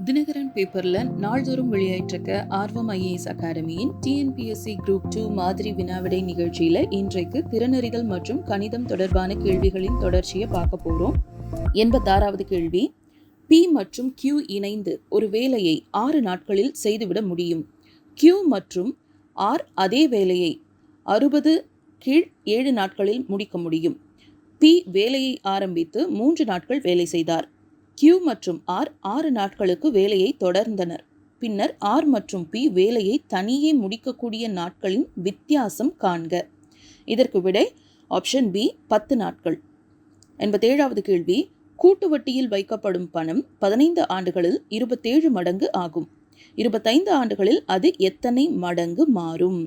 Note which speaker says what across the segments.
Speaker 1: தினகரன் பேப்பர்ல நாள்தோறும் வெளியாயிட்டிருக்க ஆர்வம் ஐஏஎஸ் அகாடமியின் டிஎன்பிஎஸ்சி குரூப் 2 மாதிரி வினாவிடை நிகழ்ச்சியில இன்றைக்கு திறனறிதல் மற்றும் கணிதம் தொடர்பான கேள்விகளின் தொடர்ச்சியை பார்க்க போறோம். 86வது கேள்வி. P மற்றும் Q இணைந்து ஒரு வேலையை 6 நாட்களில் செய்துவிட முடியும். Q மற்றும் R அதே வேலையை 60/7 நாட்களில் முடிக்க முடியும். P வேலையை ஆரம்பித்து 3 நாட்கள் வேலை செய்தார். Q மற்றும் R 6 நாட்களுக்கு வேலையை தொடர்ந்தனர். பின்னர் R மற்றும் P வேலையை தனியே முடிக்கக்கூடிய நாட்களின் வித்தியாசம் காண்க. இதற்கு விடை ஆப்ஷன் பி 10 நாட்கள். 87வது கேள்வி. கூட்டு வட்டியில் வைக்கப்படும் பணம் 15 ஆண்டுகளில் 27 மடங்கு ஆகும். 25 ஆண்டுகளில் அது எத்தனை மடங்கு மாறும்?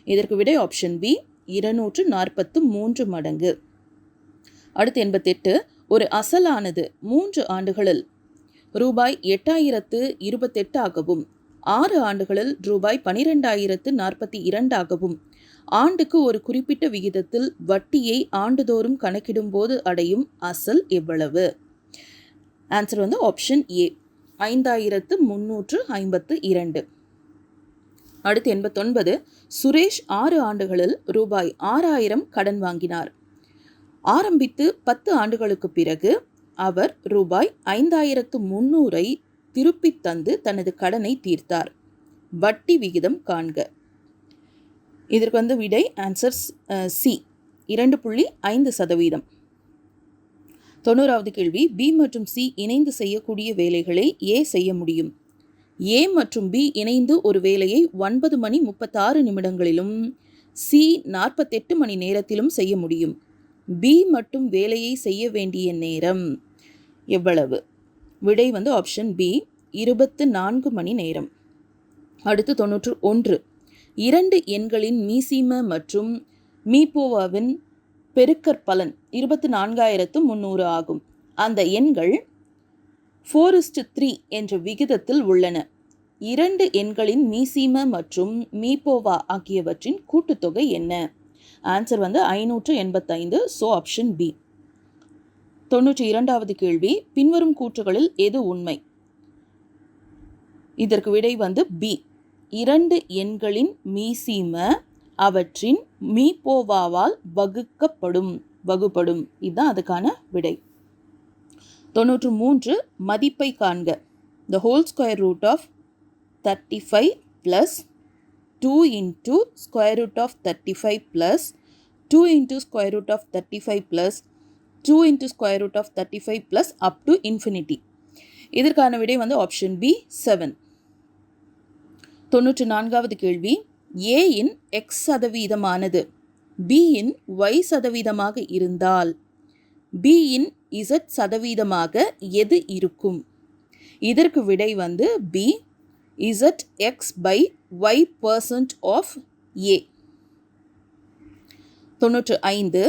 Speaker 1: இதற்கு விடை ஆப்ஷன் பி 243 மடங்கு. அடுத்து 88. ஒரு அசலானது 3 ஆண்டுகளில் ரூபாய் 8028 ஆகவும் 6 ஆண்டுகளில் ரூபாய் 12042 ஆகவும் ஆண்டுக்கு ஒரு குறிப்பிட்ட விகிதத்தில் வட்டியை ஆண்டுதோறும் கணக்கிடும் போது அடையும் அசல் எவ்வளவு? Answer option A 5352. அடுத்து 89. சுரேஷ் 6 ஆண்டுகளில் ரூபாய் 6000 கடன் வாங்கினார். ஆரம்பித்து 10 ஆண்டுகளுக்கு பிறகு அவர் ரூபாய் 5300 திருப்பித் தந்து தனது கடனை தீர்த்தார். வட்டி விகிதம் காண்க. இதற்கு விடை ஆன்சர் சி 2.5%. 90வது கேள்வி. பி மற்றும் சி இணைந்து செய்யக்கூடிய வேலைகளை ஏ செய்ய முடியும். ஏ மற்றும் பி இணைந்து ஒரு வேலையை 9:36 சி 48 மணி நேரத்திலும் செய்ய முடியும். பி மட்டும் வேலையை செய்ய வேண்டிய நேரம் எவ்வளவு? விடை ஆப்ஷன் பி 24 மணி நேரம். அடுத்து 91. 2 எண்களின் மீசிம மற்றும் மீபோவாவின் பெருக்கற்பலன் 24300 ஆகும். அந்த எண்கள் 4:3 என்ற விகிதத்தில் உள்ளன. 2 எண்களின் மீசிம மற்றும் மீபோவா ஆகியவற்றின் கூட்டுத்தொகை என்ன? ஆன்சர் 585. So option B. 92வது கேள்வி. பின்வரும் கூற்றுகளில் எது உண்மை? இதற்கு விடை பி 2 எண்களின் மீசிம அவற்றின் மீபோவாவால் வகுப்படும். இதுதான் அதுக்கான விடை. 93. மதிப்பை காண்க. The whole square root of 35 plus 2 into square root of 35 plus 2 into square root of 35 plus 2 into square root of 35 plus up to infinity. இதற்கான விடை ஆப்ஷன் பி 7. 94வது கேள்வி. A in x சதவீதமானது B in y சதவீதமாக இருந்தால் B இன் z சதவீதமாக எது இருக்கும்? இதற்கு விடை B zx by y% of A. 95.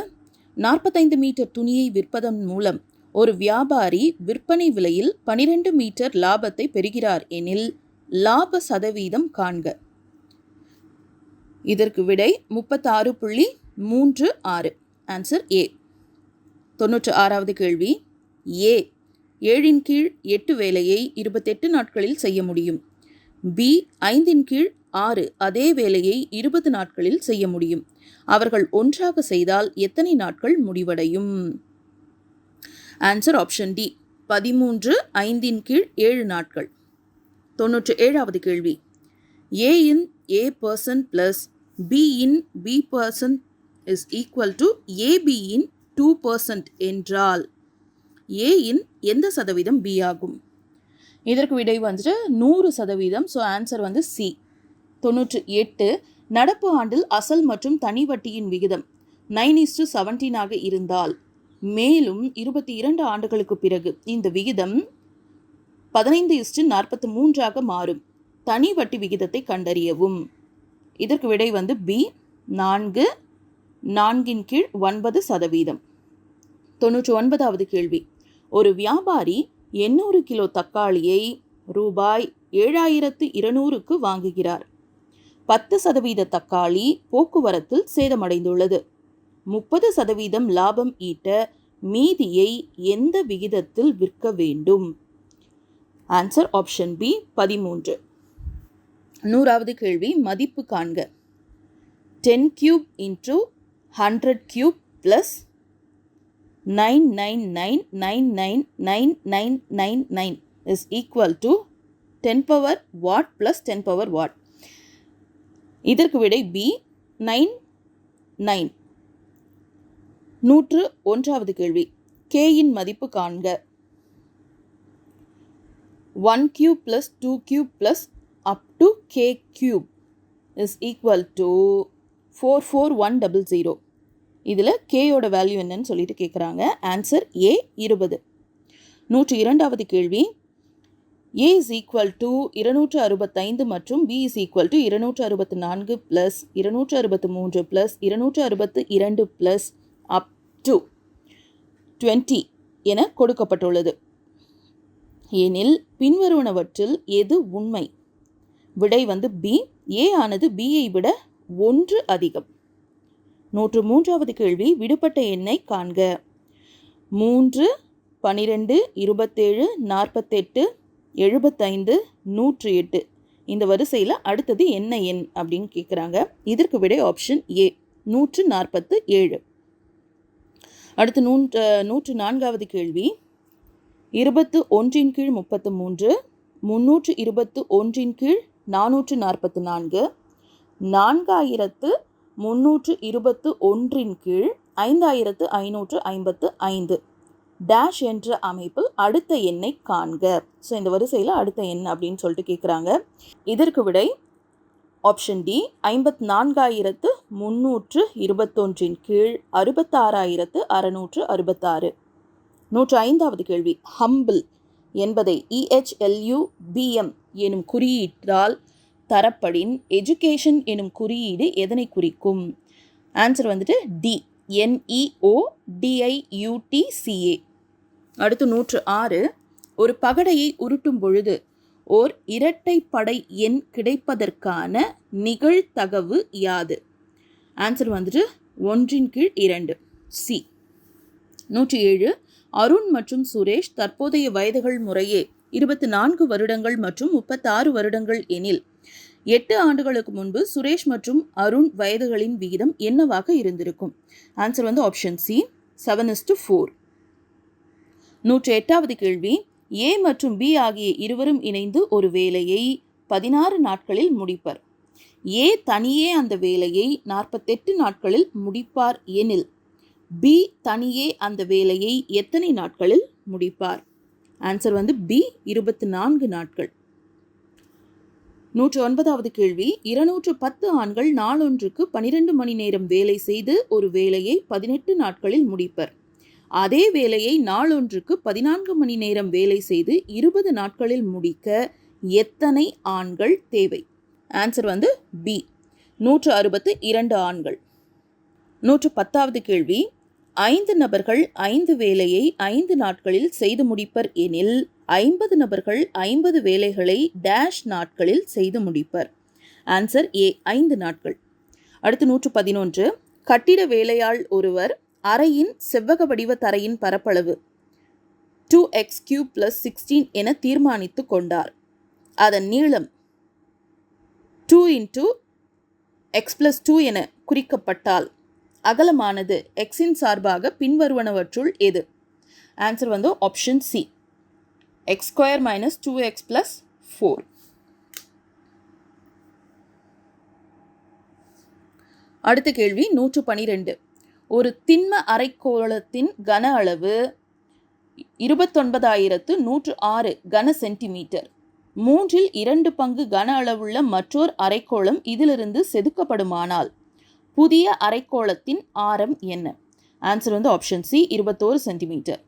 Speaker 1: 45 metre துணியை விற்பதன் மூலம் ஒரு வியாபாரி விற்பனை விலையில் 12 மீட்டர் லாபத்தை பெறுகிறார் எனில் லாப சதவீதம் காண்க. இதற்கு விடை 36.36. Answer A. 96வது கேள்வி. ஏ 7/8 வேலையை 28 நாட்களில் செய்ய முடியும். பி 5/6 அதே வேலையை 20 நாட்களில் செய்ய முடியும். அவர்கள் ஒன்றாக செய்தால் எத்தனை நாட்கள் முடிவடையும்? ஆன்சர் ஆப்ஷன் டி 13 5/7 நாட்கள். 97வது கேள்வி. A in A% plus B in B% is equal to AB இன் 2% என்றால் A இன் எந்த சதவீதம் B ஆகும்? இதற்கு விடை 100%. So answer C. 98. நடப்பு ஆண்டில் அசல் மற்றும் தனி வட்டியின் விகிதம் 9:17 ஆக இருந்தால் மேலும் 22 ஆண்டுகளுக்கு பிறகு இந்த விகிதம் 15:43 ஆக மாறும். தனி வட்டி விகிதத்தை கண்டறியவும். இதற்கு விடை பி 4/9%. 99வது கேள்வி. ஒரு வியாபாரி 800 கிலோ தக்காளியை ரூபாய் 7200க்கு வாங்குகிறார். 10% தக்காளி போக்குவரத்தில் சேதமடைந்துள்ளது. 30% லாபம் ஈட்ட மீதியை எந்த விகிதத்தில் விற்க வேண்டும்? Answer option B 13. 100வது கேள்வி மதிப்பு காண்க. 10 cube into 100 cube plus 999999999 is equal to 10 power watt plus 10 power watt. இதற்கு விடை B 9. 101வது கேள்வி K இன் மதிப்பு காண்க. 1 cube plus 2 cube plus up to K cube is equal to 44100. இதில் Kயோட வேல்யூ என்னன்னு சொல்லிட்டு கேட்குறாங்க. Answer A 20. 102வது கேள்வி A is equal to 265 மற்றும் B is equal to 264 plus 263 plus 262 plus up to 20 என கொடுக்கப்பட்டுள்ளது. எனில் பின்வருவனவற்றில் எது உண்மை? விடை B. A ஆனது Bயை விட 1 அதிகம். 103வது கேள்வி விடுபட்ட எண்ணை காண்க. 3 12 27 48 75 108. இந்த வரிசையில் அடுத்தது என்ன எண் அப்படின்னு கேட்குறாங்க. இதற்கு விடை ஆப்ஷன் A 147. அடுத்து 104வது கேள்வி 21 கீழ் 33 321 கீழ் 444 4321 கீழ் 5555 டேஷ் என்ற அமைப்பில் அடுத்த எண்ணை காண்க. ஸோ இந்த வரிசையில் அடுத்த எண் அப்படின்னு சொல்லிட்டு கேட்குறாங்க. இதற்கு விடை ஆப்ஷன் டி 54321 கீழ் 66666. 105வது கேள்வி ஹம்பிள் என்பதை EHLUBM எனும் குறியீட்டால் தரப்படின் எஜுகேஷன் எனும் குறியீடு எதனை குறிக்கும்? Answer D NEODIUTCA. அடுத்து 106 ஒரு பகடையை உருட்டும் பொழுது ஓர் இரட்டைப்படை எண் கிடைப்பதற்கான நிகழ்தகவு யாது? Answer 1/2 C. 107 அருண் மற்றும் சுரேஷ் தற்போதைய வயதுகள் முறையே 24 வருடங்கள் மற்றும் 36 வருடங்கள் எனில் 8 ஆண்டுகளுக்கு முன்பு சுரேஷ் மற்றும் அருண் வயதுகளின் விகிதம் என்னவாக இருந்திருக்கும்? Answer option C 7:4. 108வது கேள்வி ஏ மற்றும் பி ஆகிய இருவரும் இணைந்து ஒரு வேலையை 16 நாட்களில் முடிப்பர். ஏ தனியே அந்த வேலையை 48 நாட்களில் முடிப்பார் எனில் பி தனியே அந்த வேலையை எத்தனை நாட்களில் முடிப்பார்? ஆன்சர் பி 24 நாட்கள். 109வது கேள்வி 210 ஆண்கள் நாளொன்றுக்கு 12 மணி நேரம் வேலை செய்து ஒரு வேலையை 18 நாட்களில் முடிப்பர். அதே வேலையை நாளொன்றுக்கு 14 மணி நேரம் வேலை செய்து 20 நாட்களில் முடிக்க எத்தனை ஆண்கள் தேவை? ஆன்சர் பி 162 ஆண்கள். 110வது கேள்வி 5 நபர்கள் 5 வேலையை 5 நாட்களில் செய்து முடிப்பர் எனில் 50 நபர்கள் 50 வேலைகளை டேஷ் நாட்களில் செய்து முடிப்பர். ஆன்சர் ஏ 5 நாட்கள். அடுத்து 111 கட்டிட வேலையாள் ஒருவர் அறையின் செவ்வக வடிவ தரையின் பரப்பளவு 2x³ + 16 என தீர்மானித்து கொண்டார். அதன் நீளம் 2 × x + 2 என குறிக்கப்பட்டால் அகலமானது எக்ஸின் சார்பாக பின்வருவனவற்றுள் எது? Answer option C x² - 2x + 4. அடுத்த கேள்வி 112 ஒரு திண்ம அரைக்கோளத்தின் கன அளவு 29106 கன சென்டிமீட்டர். 2 பங்கு கன அளவுள்ள மற்றொரு அரைக்கோளம் இதிலிருந்து செதுக்கப்படுமானால் புதிய அரைக்கோளத்தின் ஆரம் என்ன? Answer option C 21 centimetre.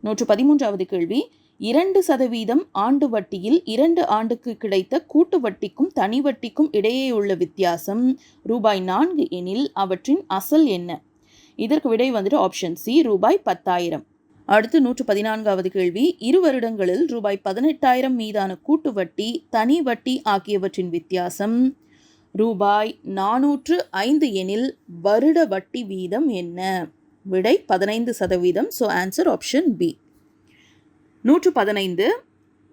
Speaker 1: 113வது கேள்வி 2% ஆண்டு வட்டியில் 2 ஆண்டுக்கு கிடைத்த கூட்டு வட்டிக்கும் தனி வட்டிக்கும் இடையே உள்ள வித்தியாசம் ரூபாய் 4 எனில் அவற்றின் அசல் என்ன? இதற்கு விடை ஆப்ஷன் சி ரூபாய் 10,000. அடுத்து 114வது கேள்வி 2 வருடங்களில் ரூபாய் 18,000 மீதான கூட்டு வட்டி தனி வட்டி ஆகியவற்றின் வித்தியாசம் ரூபாய் 405 எனில் வருட வட்டி வீதம் என்ன? விடை 15%. So answer option B. 115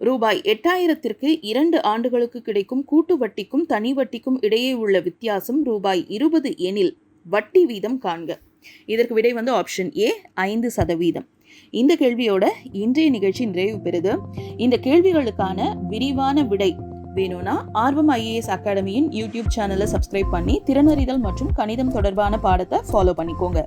Speaker 1: ரூபாய் 8000ற்கு 2 ஆண்டுகளுக்கு கிடைக்கும் கூட்டு வட்டிக்கும் தனி வட்டிக்கும் இடையே உள்ள வித்தியாசம் ரூபாய் 20 எனில் வட்டி வீதம் காண்க. இதற்கு விடை ஆப்ஷன் ஏ 5%. இந்த கேள்வியோட இன்றைய நிகழ்ச்சி நிறைவு பெறுது. இந்த கேள்விகளுக்கான விரிவான விடை வேணும்னா ஆர்வம் IAS அகாடமியின் யூடியூப் சேனலை சப்ஸ்கிரைப் பண்ணி திறனறிதல் மற்றும் கணிதம் தொடர்பான பாடத்தை ஃபாலோ பண்ணிக்கோங்க.